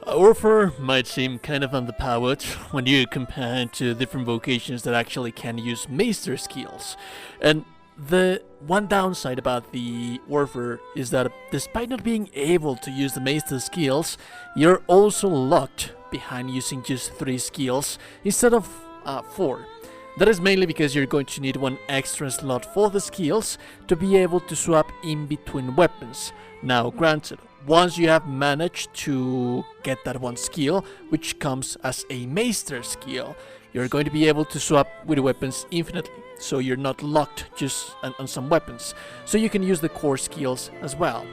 Warfare might seem kind of underpowered when you compare it to different vocations that actually can use master skills. And the one downside about the Warfare is that despite not being able to use the master skills, you're also locked behind using just 3 skills instead of 4. That is mainly because you're going to need one extra slot for the skills to be able to swap in between weapons. Now granted, once you have managed to get that one skill, which comes as a master skill, you're going to be able to swap with weapons infinitely, so you're not locked just on some weapons, so you can use the core skills as well.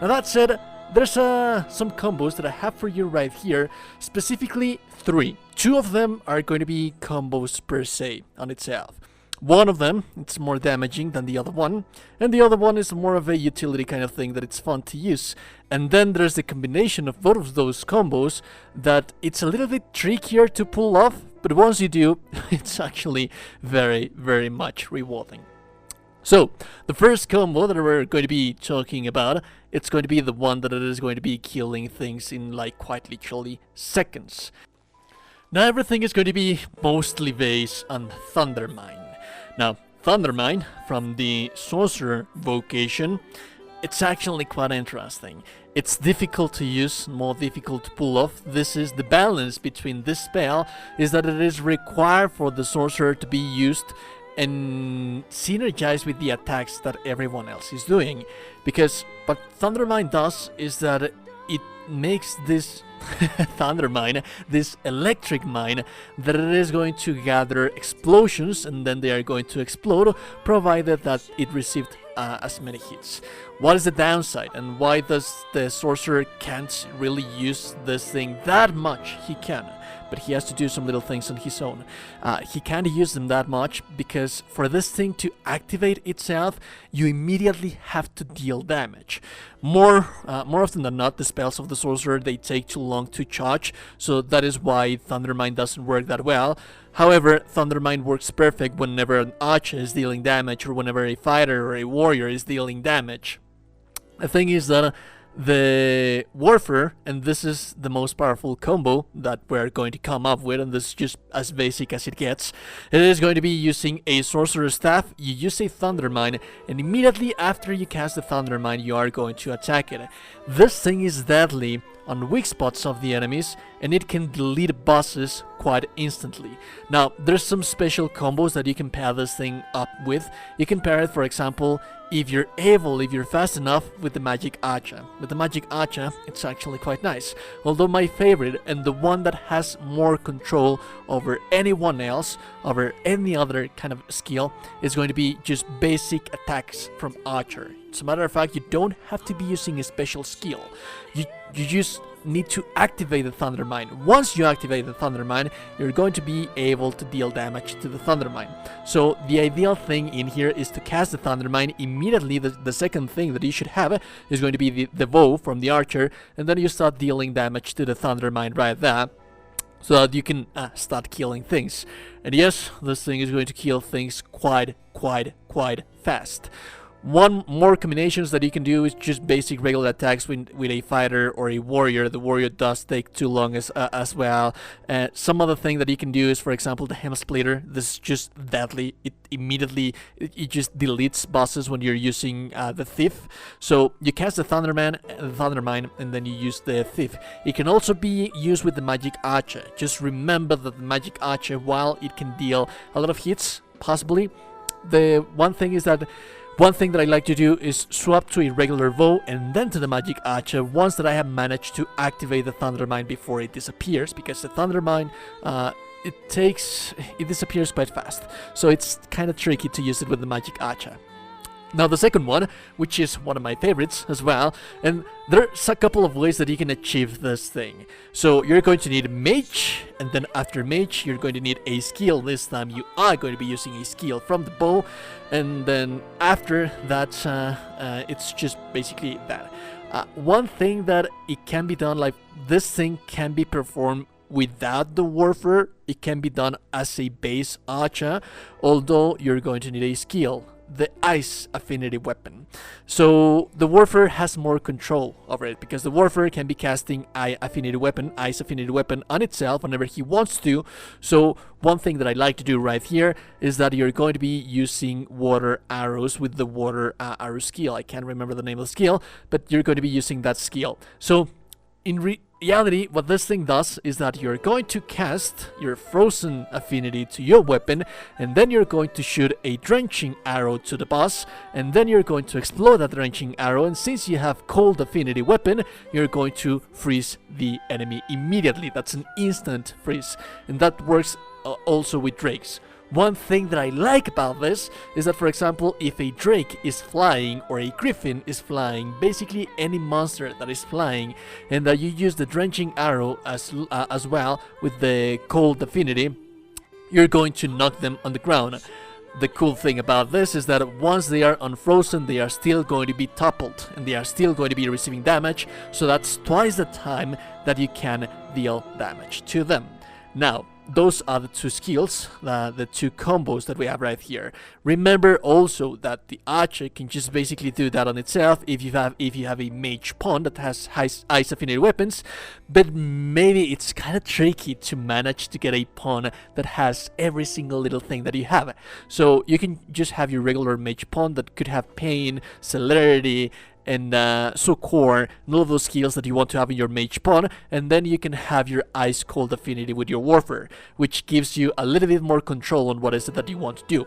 Now that said, there's some combos that I have for you right here, specifically 3. 2 of them are going to be combos per se on itself. One of them, it's more damaging than the other one, and the other one is more of a utility kind of thing that it's fun to use. And then there's the combination of both of those combos that it's a little bit trickier to pull off, but once you do, it's actually very, very much rewarding. So, the first combo that we're going to be talking about, it's going to be the one that is going to be killing things in like quite literally seconds. Now everything is going to be mostly based on Thundermine. Now, Thundermine, from the Sorcerer vocation, it's actually quite interesting. It's difficult to use, more difficult to pull off. This is the balance between this spell, is that it is required for the Sorcerer to be used and synergize with the attacks that everyone else is doing. Because what Thundermine does is that it makes this Thundermine, this electric mine, that it is going to gather explosions and then they are going to explode, provided that it received as many hits. What is the downside, and why does the sorcerer can't really use this thing that much? He can, but he has to do some little things on his own. He can't use them that much because for this thing to activate itself, you immediately have to deal damage. More often than not, the spells of the sorcerer, they take too long to charge, so that is why Thundermine doesn't work that well. However, Thundermine works perfect whenever an archer is dealing damage or whenever a fighter or a warrior is dealing damage. The thing is that the Warfare, and this is the most powerful combo that we're going to come up with, and this is just as basic as it gets. It is going to be using a Sorcerer's Staff. You use a Thundermine, and immediately after you cast the Thundermine, you are going to attack it. This thing is deadly on weak spots of the enemies, and it can delete bosses quite instantly. Now, there's some special combos that you can pair this thing up with. You can pair it, for example, if you're fast enough, with the Magic Archer. With the Magic Archer, it's actually quite nice. Although my favorite, and the one that has more control over anyone else, over any other kind of skill, is going to be just basic attacks from Archer. As a matter of fact, you don't have to be using a special skill. You just need to activate the Thundermine. Once you activate the Thundermine, you're going to be able to deal damage to the Thundermine. So the ideal thing in here is to cast the Thundermine immediately. The second thing that you should have is going to be the bow from the Archer, and then you start dealing damage to the Thundermine right there, so that you can start killing things. And yes, this thing is going to kill things quite fast. One more combinations that you can do is just basic regular attacks with a fighter or a warrior. The warrior does take too long as well. Some other thing that you can do is, for example, the Hem Splitter. This is just deadly. It immediately it just deletes bosses when you're using the Thief. So you cast the Thundermine, and then you use the Thief. It can also be used with the Magic Archer. Just remember that the Magic Archer, while it can deal a lot of hits, possibly, the one thing that I like to do is swap to a regular bow and then to the Magic Archer once that I have managed to activate the Thundermine before it disappears, because the Thundermine, it disappears quite fast, so it's kind of tricky to use it with the Magic Archer. Now the second one, which is one of my favorites as well, and there's a couple of ways that you can achieve this thing. So you're going to need Mage, and then after Mage you're going to need a skill. This time you are going to be using a skill from the bow, and then after that it's just basically that. One thing that it can be done, like this thing can be performed without the Warfare. It can be done as a base Acha, although you're going to need a skill, the Ice Affinity Weapon. So the Warfare has more control over it, because the Warfare can be casting Ice Affinity Weapon on itself whenever he wants to. So one thing that I like to do right here is that you're going to be using water arrows with the water arrow skill. I can't remember the name of the skill, but you're going to be using that skill. So in reality, what this thing does is that you're going to cast your Frozen Affinity to your weapon, and then you're going to shoot a Drenching Arrow to the boss, and then you're going to explode that Drenching Arrow, and since you have Cold Affinity Weapon, you're going to freeze the enemy immediately. That's an instant freeze, and that works also with Drakes. One thing that I like about this is that, for example, if a Drake is flying or a Griffin is flying, basically any monster that is flying, and that you use the Drenching Arrow as well with the Cold Affinity, you're going to knock them on the ground. The cool thing about this is that once they are unfrozen, they are still going to be toppled, and they are still going to be receiving damage, so that's twice the time that you can deal damage to them. Now, those are the two skills, the two combos that we have right here. Remember also that the Archer can just basically do that on itself if you have a Mage pawn that has Ice Affinity weapons, but maybe it's kind of tricky to manage to get a pawn that has every single little thing that you have. So you can just have your regular Mage pawn that could have Pain, Celerity, and Succor, and all of those skills that you want to have in your Mage pawn, and then you can have your Ice Cold Affinity with your Warfare, which gives you a little bit more control on what is it that you want to do.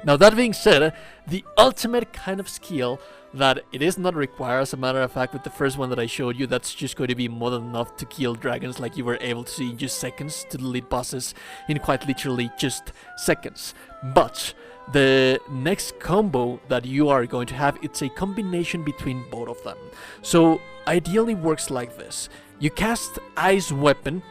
Now, that being said, the ultimate kind of skill that it is not required, as a matter of fact, with the first one that I showed you, that's just going to be more than enough to kill dragons like you were able to see in just seconds, to delete bosses in quite literally just seconds. But the next combo that you are going to have, it's a combination between both of them. So ideally works like this. You cast Ice Weapon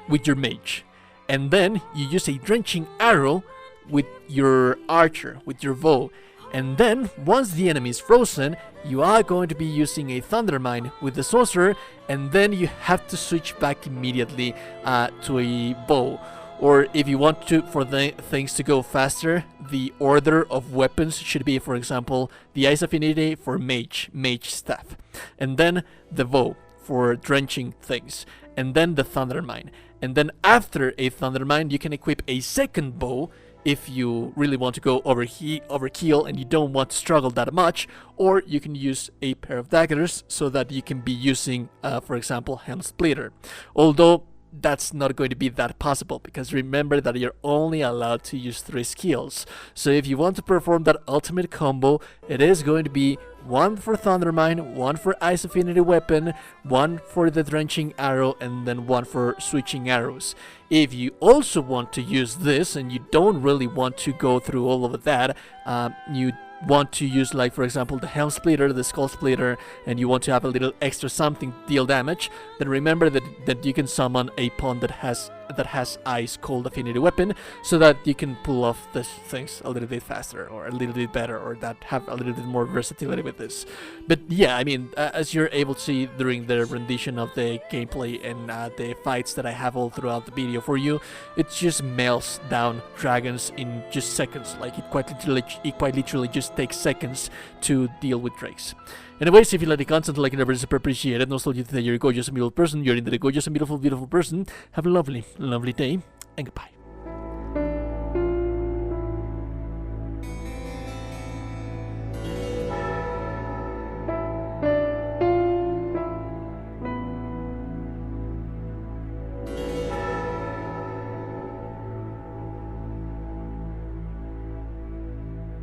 with your Mage, and then you use a Drenching Arrow with your Archer, with your bow. And then, once the enemy is frozen, you are going to be using a Thundermine with the Sorcerer, and then you have to switch back immediately to a bow. Or if you want to, for the things to go faster, the order of weapons should be, for example, the Ice Affinity for Mage Staff, and then the bow for drenching things, and then the Thundermine. And then after a Thundermine, you can equip a second bow if you really want to go overkill and you don't want to struggle that much, or you can use a pair of daggers so that you can be using, for example, Helm Splitter. Although that's not going to be that possible, because remember that you're only allowed to use 3 skills. So if you want to perform that ultimate combo, it is going to be 1 for Thundermine, 1 for Ice Affinity Weapon, 1 for the Drenching Arrow, and then 1 for Switching Arrows. If you also want to use this and you don't really want to go through all of that, you want to use, like, for example, the Helm Splitter, the Skull Splitter, and you want to have a little extra something to deal damage, then remember that you can summon a pawn that has Ice Cold Affinity Weapon, so that you can pull off these things a little bit faster, or a little bit better, or that have a little bit more versatility with this. But yeah, I mean, as you're able to see during the rendition of the gameplay and the fights that I have all throughout the video for you, it just melts down dragons in just seconds. Like, it quite literally just takes seconds to deal with drakes. Anyways, if you like the content, like it never is super appreciated. And also, you think that you're a gorgeous and beautiful person, you're indeed a gorgeous and beautiful person. Have a lovely, lovely day, and goodbye.